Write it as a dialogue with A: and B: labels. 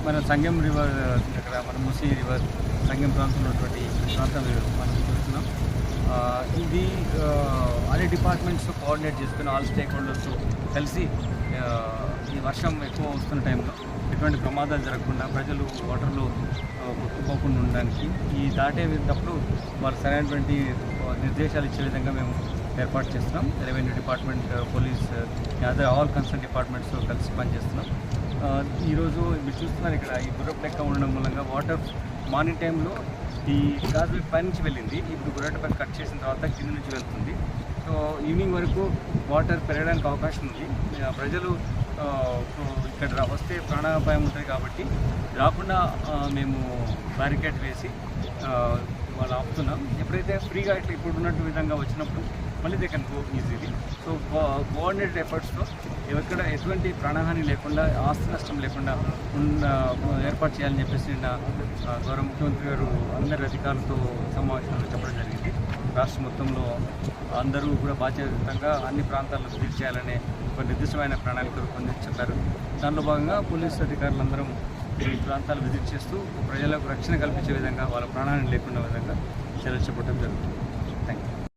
A: మన సంగం రివర్ దగ్గర మన మూసీ రివర్ సంగం ప్రాంతంలో ఉన్నటువంటి ప్రాంతం మనం చూస్తున్నాం. ఇది అన్ని డిపార్ట్మెంట్స్ కోఆర్డినేట్ చేసుకుని ఆల్ స్టేక్ హోల్డర్స్ కలిసి ఈ వర్షం ఎక్కువ వస్తున్న టైంలో ఎటువంటి ప్రమాదాలు జరగకుండా ప్రజలు వాటర్లో కొట్టుకోకుండా ఉండడానికి ఈ దాటేటప్పుడు వారు సరైనటువంటి నిర్దేశాలు ఇచ్చే విధంగా మేము ఏర్పాటు చేస్తున్నాం. Revenue department, police, other all concern departments కలిసి పనిచేస్తున్నాం. ఈరోజు మీరు చూస్తున్నారు ఇక్కడ ఈ గుర్రపు లెక్క ఉండడం మూలంగా వాటర్ మార్నింగ్ టైంలో ఈ కాజ్వే పై నుంచి వెళ్ళింది, ఇప్పుడు గుర్రపు పైన కట్ చేసిన తర్వాత కింద నుంచి వెళ్తుంది. సో ఈవినింగ్ వరకు వాటర్ పెరగడానికి అవకాశం ఉంది. ప్రజలు ఇక్కడ వస్తే ప్రాణాపాయం ఉంటుంది కాబట్టి రాకుండా మేము బ్యారికేడ్ వేసి వాళ్ళు ఆపుతున్నాం. ఎప్పుడైతే ఫ్రీగా ఇట్లా ఇప్పుడు ఉన్నట్టు విధంగా వచ్చినప్పుడు మళ్ళీ they can go easily. So coordinated ఎఫర్ట్స్తో ఎక్కడ ఎటువంటి ప్రాణహాని లేకుండా, ఆస్తి నష్టం లేకుండా ఏర్పాటు చేయాలని చెప్పేసి నిన్న గౌరవ ముఖ్యమంత్రి గారు అందరి అధికారులతో సమావేశంలో చెప్పడం జరిగింది. రాష్ట్రం మొత్తంలో అందరూ కూడా బాధ్యతంగా అన్ని ప్రాంతాల్లో విజిట్ చేయాలనే ఒక నిర్దిష్టమైన ప్రణాళిక రూపొందించి చెప్పారు. దానిలో భాగంగా పోలీసు అధికారులందరం ఈ ప్రాంతాలు విజిట్ చేస్తూ ప్రజలకు రక్షణ కల్పించే విధంగా, వాళ్ళ ప్రాణాన్ని లేకుండా విధంగా చర్యలు చేపట్టడం జరుగుతుంది. Thank you.